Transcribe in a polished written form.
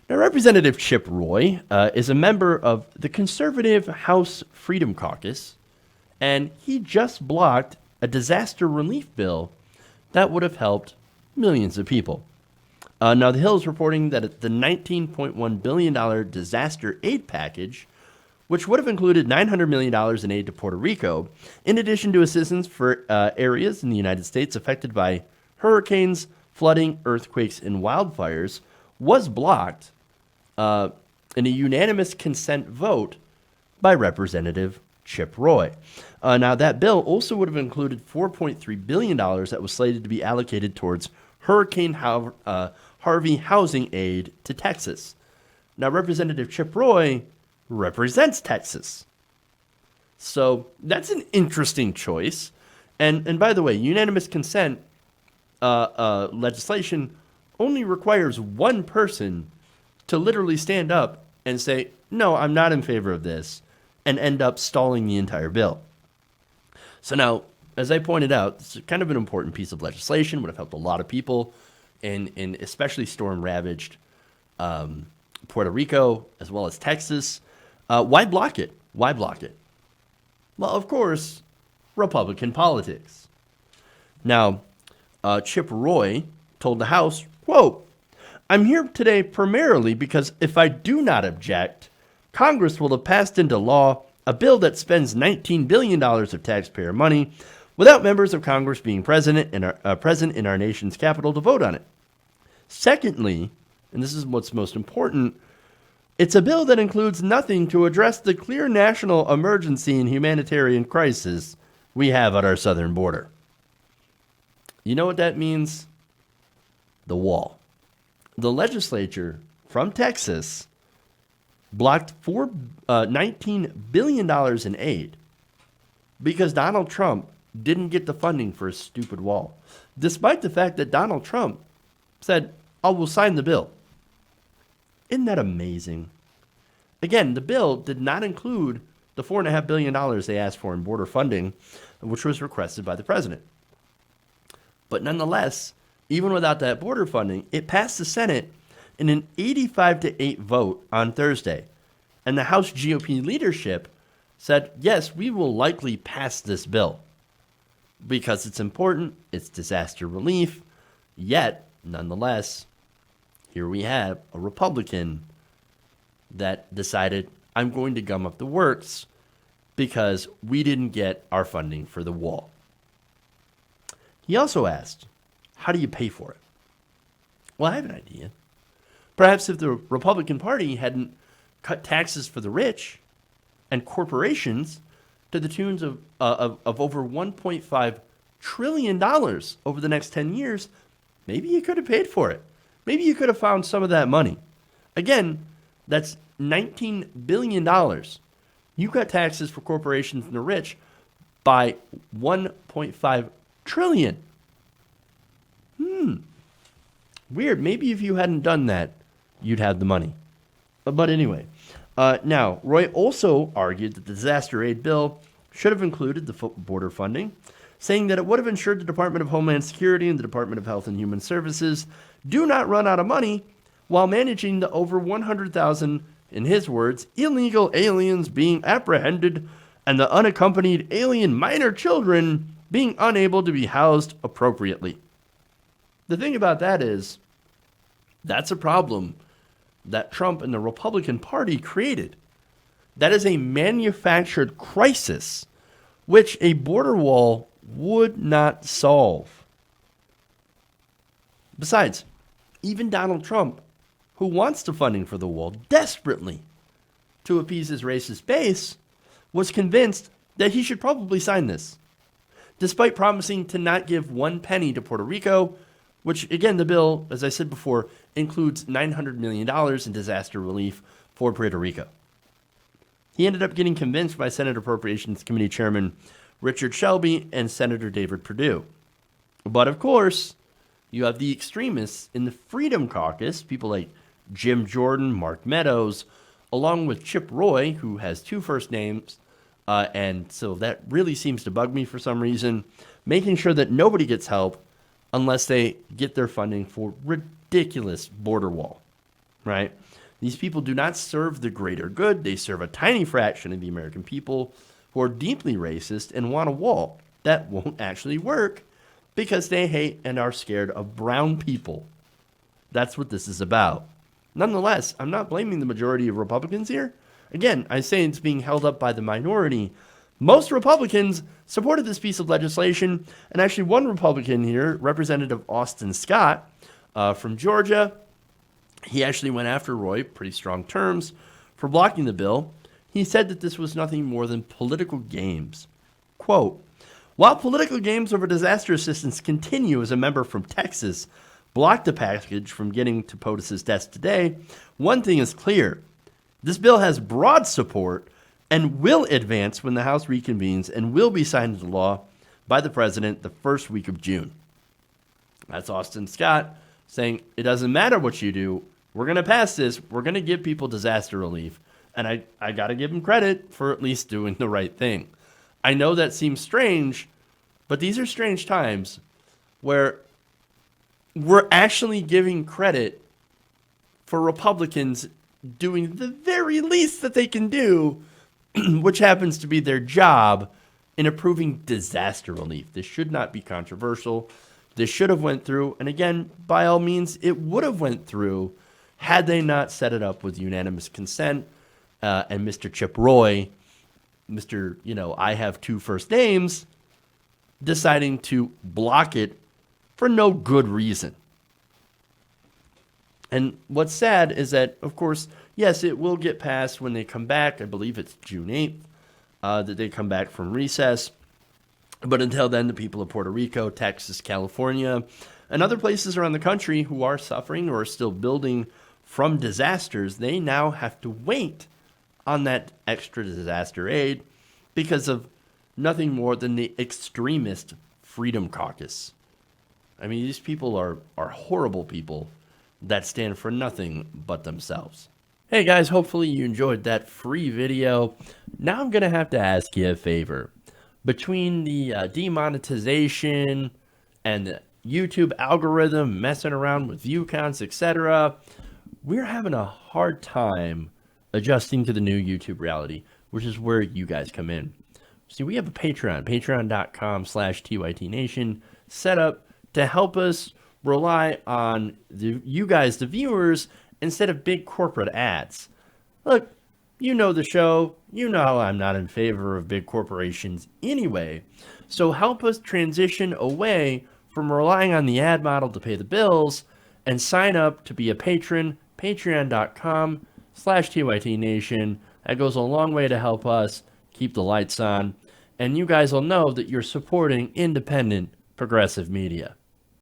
Now, Representative Chip Roy is a member of the conservative House Freedom Caucus, and he just blocked a disaster relief bill that would have helped millions of people. Now, the Hill is reporting that the $19.1 billion disaster aid package, which would have included $900 million in aid to Puerto Rico, in addition to assistance for areas in the United States affected by hurricanes, flooding, earthquakes, and wildfires, was blocked in a unanimous consent vote by Representative Chip Roy. Now, that bill also would have included $4.3 billion that was slated to be allocated towards Hurricane Harvey housing aid to Texas. Now, Representative Chip Roy represents Texas. So that's an interesting choice. And by the way, unanimous consent legislation only requires one person to literally stand up and say, no, I'm not in favor of this, and end up stalling the entire bill. So now, as I pointed out, this is kind of an important piece of legislation, would have helped a lot of people in especially storm-ravaged Puerto Rico, as well as Texas. Why block it? Why block it? Well, of course, Republican politics. Now, Chip Roy told the House, quote, "I'm here today primarily because if I do not object, Congress will have passed into law a bill that spends $19 billion of taxpayer money without members of Congress being present in our nation's capital to vote on it. Secondly, and this is what's most important, it's a bill that includes nothing to address the clear national emergency and humanitarian crisis we have at our southern border." You know what that means? The wall. The legislature from Texas blocked $19 billion in aid because Donald Trump didn't get the funding for his stupid wall, despite the fact that Donald Trump said, "I will sign the bill." Isn't that amazing? Again, the bill did not include the $4.5 billion they asked for in border funding, which was requested by the president. But nonetheless, even without that border funding, it passed the Senate in an 85-8 vote on Thursday. And the House GOP leadership said, yes, we will likely pass this bill because it's important, it's disaster relief. Yet, nonetheless, here we have a Republican that decided, I'm going to gum up the works because we didn't get our funding for the wall. He also asked, how do you pay for it? Well, I have an idea. Perhaps if the Republican Party hadn't cut taxes for the rich and corporations to the tunes of over $1.5 trillion over the next 10 years, maybe you could have paid for it. Maybe you could have found some of that money. Again, that's $19 billion. You cut taxes for corporations and the rich by $1.5 trillion. Weird. Maybe if you hadn't done that, you'd have the money. But anyway, now, Roy also argued that the disaster aid bill should have included the border funding, saying that it would have ensured the Department of Homeland Security and the Department of Health and Human Services do not run out of money while managing the over 100,000, in his words, illegal aliens being apprehended and the unaccompanied alien minor children being unable to be housed appropriately. The thing about that is, that's a problem that Trump and the Republican Party created. That is a manufactured crisis which a border wall would not solve. Besides, even Donald Trump, who wants the funding for the wall desperately to appease his racist base, was convinced that he should probably sign this, despite promising to not give one penny to Puerto Rico, which, again, the bill, as I said before, includes $900 million in disaster relief for Puerto Rico. He ended up getting convinced by Senate Appropriations Committee Chairman Richard Shelby and Senator David Perdue. But, of course, you have the extremists in the Freedom Caucus, people like Jim Jordan, Mark Meadows, along with Chip Roy, who has two first names, and so that really seems to bug me for some reason, making sure that nobody gets help unless they get their funding for ridiculous border wall. right? These people do not serve the greater good. They serve a tiny fraction of the American people who are deeply racist and want a wall that won't actually work because they hate and are scared of brown people. That's what this is about. Nonetheless, I'm not blaming the majority of Republicans here. Again, I say it's being held up by the minority. Most Republicans supported this piece of legislation, and actually one Republican here, Representative Austin Scott from Georgia, he actually went after Roy, pretty strong terms, for blocking the bill. He said that this was nothing more than political games. Quote, while political games over disaster assistance continue as a member from Texas blocked the package from getting to POTUS's desk today, one thing is clear. This bill has broad support and will advance when the House reconvenes and will be signed into law by the president the first week of June. That's Austin Scott saying it doesn't matter what you do. We're going to pass this. We're going to give people disaster relief. And I got to give him credit for at least doing the right thing. I know that seems strange, but these are strange times where we're actually giving credit for Republicans doing the very least that they can do, which happens to be their job in approving disaster relief. This should not be controversial. This should have went through. And again, by all means, it would have went through had they not set it up with unanimous consent. And Mr. Chip Roy, Mr. I have two first names, deciding to block it for no good reason. And what's sad is that, of course, yes, it will get passed when they come back. I believe it's June 8th that they come back from recess. But until then, the people of Puerto Rico, Texas, California, and other places around the country who are suffering or are still building from disasters, they now have to wait on that extra disaster aid because of nothing more than the extremist Freedom Caucus. I mean, these people are horrible people that stand for nothing but themselves. Hey guys, hopefully you enjoyed that free video. Now I'm going to have to ask you a favor. Between the demonetization and the YouTube algorithm messing around with view counts, etc., we're having a hard time adjusting to the new YouTube reality, which is where you guys come in. See, we have a patreon.com/TYTNation set up to help us rely on you guys, the viewers, instead of big corporate ads. Look, you know the show. You know I'm not in favor of big corporations anyway. So help us transition away from relying on the ad model to pay the bills and sign up to be a patron, patreon.com/TYTNation. That goes a long way to help us keep the lights on. And you guys will know that you're supporting independent progressive media.